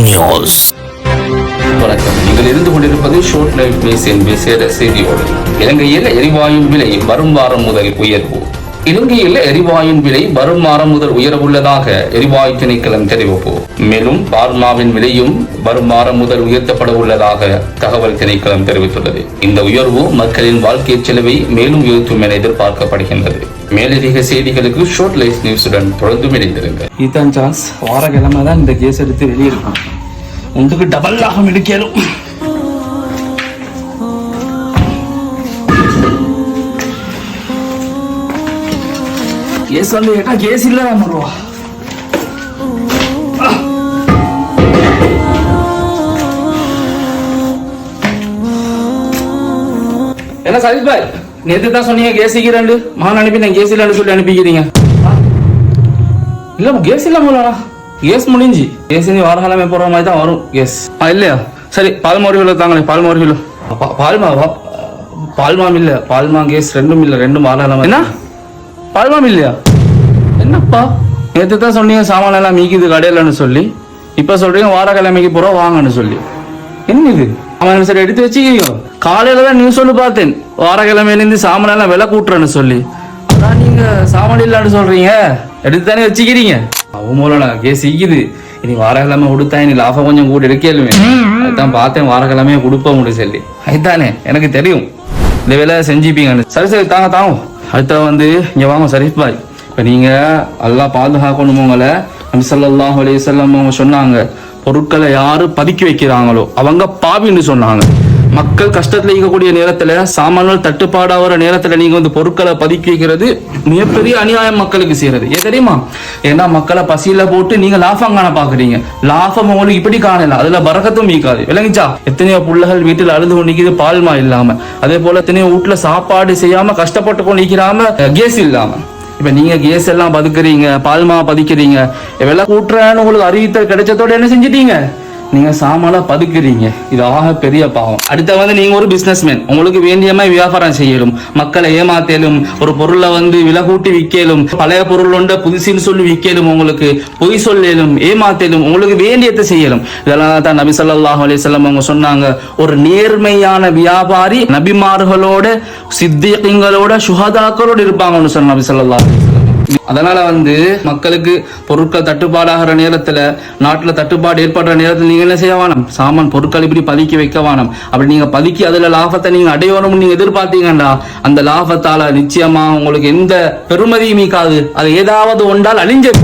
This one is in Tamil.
நியூஸ். வணக்கம். நீங்கள் இருந்து கொண்டிருப்பது ஷோர்ட் லைவ் நியூஸின் விசேட செய்தியோடு. இலங்கையில் எரிவாயுவின் விலை வரும் வாரம் முதல் உயர்வு. இலங்கையில் எரிவாயுவின் விலை வரும் வாரம் முதல் உயரவுள்ளதாக எரிவாயு திணைக்களம் தெரிவிப்பு. மேலும் பார்மாவின் விலையும் வரும் வாரம் முதல் உயர்த்தப்பட உள்ளதாக தகவல் திணைக்களம் தெரிவித்துள்ளது. இந்த உயர்வு மக்களின் வாழ்க்கை செலவை மேலும் உயர்த்தும் என எதிர்பார்க்கப்படுகின்றது. மேலதிக செய்திகளுக்கு ஷோர்ட் லைவ் நியூஸுடன் தொடர்ந்து இணைந்திருங்க. இதுதான் சான்ஸ். வார கிழமை தான் இந்த கேஸ் எடுத்து வெளியிருக்கும். உனக்கு டபுள் லாபம் எடுக்கலும். கேஸ் வந்து கேட்டா கேஸ் இல்ல ரூபா. என்ன சதீஷ் பாய், நேற்று தான் சொன்னீங்க கேஸ் சீக்கிரம் மகன் அனுப்பி நான் கேஸ் இல்லைன்னு சொல்லி அனுப்பிக்கிறீங்க. இல்ல கேஸ் இல்ல போலா, கேஸ் முடிஞ்சு கேஸ் வாரகாலமே போற மாதிரி தான் வரும் கேஸ். இல்லையா? சரி, பால்மா ஒரு கிலோ தாங்களே. பால்மா ஒரு கிலோ. பால்மாம் இல்ல, பால்மா கேஸ் ரெண்டும் இல்ல, ரெண்டும் வாரகாலம். என்ன பால்மாம் இல்லையா? என்னப்பா நேற்று தான் சொன்னீங்க சாமான எல்லாம் மீக்குது கடையிலன்னு சொல்லி, இப்ப சொல்றீங்க வாரக்கிழமைக்கு போறோம் வாங்கன்னு சொல்லி. என்ன இது? அவன் சரி எடுத்து வச்சுக்கிறீங்க. காலையில தான் நியூஸ் ஒன்று பார்த்தேன், வாரக்கிழமையிலேருந்து சாமான எல்லாம் விலை கூட்டுறேன்னு சொல்லி. அதான் நீங்க சாமான இல்லான்னு சொல்றீங்க, எடுத்து தானே வச்சுக்கிறீங்க. அவன் மூலம் கேஸ் ஈக்குது. இனி வாரக்கிழமை கொடுத்தா இனி லாபம் கொஞ்சம் கூட இருக்கேளுமே. அதுதான் பார்த்தேன் வாரக்கிழமையே கொடுப்ப முடியும் சொல்லி. அதுதானே எனக்கு தெரியும் இந்த வேலை செஞ்சுப்பீங்கன்னு. சரி சரி தாங்க தாங்க. அடுத்த வந்து இங்க வாங்க ஷரீஃப் பாய். இப்ப நீங்க அல்லாஹ் பாதுகாக்கணும் உங்களை. நபி ஸல்லல்லாஹு அலைஹி வஸல்லம் அவங்க சொன்னாங்க, பொருட்களை யாரு பதுக்கி வைக்கிறாங்களோ அவங்க பாவின்னு சொன்னாங்க. மக்கள் கஷ்டத்துல இருக்கக்கூடிய நேரத்துல, சாமான்கள் தட்டுப்பாடாகிற நேரத்துல நீங்க வந்து பொருட்களை பதுக்கி வைக்கிறது மிகப்பெரிய அநியாயம் மக்களுக்கு செய்யறது. ஏன் தெரியுமா? ஏன்னா மக்களை பசியில போட்டு நீங்க லாபம் காண பாக்குறீங்க. லாபம் உங்களுக்கு இப்படி காணல, அதுல பரக்கத்தும் மீக்காது. விளங்கிச்சா? எத்தனையோ புள்ளைகள் வீட்டுல அழுது கொண்டிருக்குது பால்மா இல்லாம. அதே போல எத்தனையோ வீட்டுல சாப்பாடு செய்யாம கஷ்டப்பட்டு கொண்டிருக்கிறாம கேஸ் இல்லாம. இப்ப நீங்க கேஸ் எல்லாம் பதுக்குறீங்க, பால்மா பதிக்கிறீங்க, வெள்ள கூட்டுறன்னு உங்களுக்கு அறிவித்தல் கிடைச்சதோட என்ன செஞ்சிட்டீங்க? நீங்க சாமான பதுக்குறீங்க. இது ஆக பெரிய பாவம். அடுத்த வந்து நீங்க ஒரு பிசினஸ்மேன், உங்களுக்கு வேண்டிய மாதிரி வியாபாரம் செய்யலும், மக்களை ஏமாத்தலும், ஒரு பொருளை வந்து விலை கூட்டி விற்கலும், பழைய பொருள் ஒன்றை புதுசின்னு சொல்லி விற்கலும், உங்களுக்கு பொய் சொல்லலும், ஏமாத்தலும், உங்களுக்கு வேண்டியதை செய்யலும். இதெல்லாம் தான் நபி ஸல்லல்லாஹு அலைஹி வஸல்லம் அவங்க சொன்னாங்க, ஒரு நேர்மையான வியாபாரி நபிமார்களோட, சித்திகளோட, சுஹதாக்களோட இருப்பாங்கன்னு சொன்ன நபி ஸல்லல்லாஹு அலைஹி வஸல்லம். அதனால வந்து மக்களுக்கு பொருட்கள் தட்டுப்பாடாகிற நேரத்துல, நாட்டுல தட்டுப்பாடு ஏற்படுற நேரத்துல நீங்க என்ன செய்ய வேணும்? சாமான் பொருட்கள் இப்படி பதுக்கி வைக்க வேணும். அப்படி நீங்க பதுக்கி அதுல லாபத்தை நீங்க அடையணும்னு நீங்க எதிர்பார்த்தீங்கன்னா, அந்த லாபத்தால நிச்சயமா உங்களுக்கு எந்த பெருமதியும் மீக்காது. அது ஏதாவது ஒன்றால் அழிஞ்சது.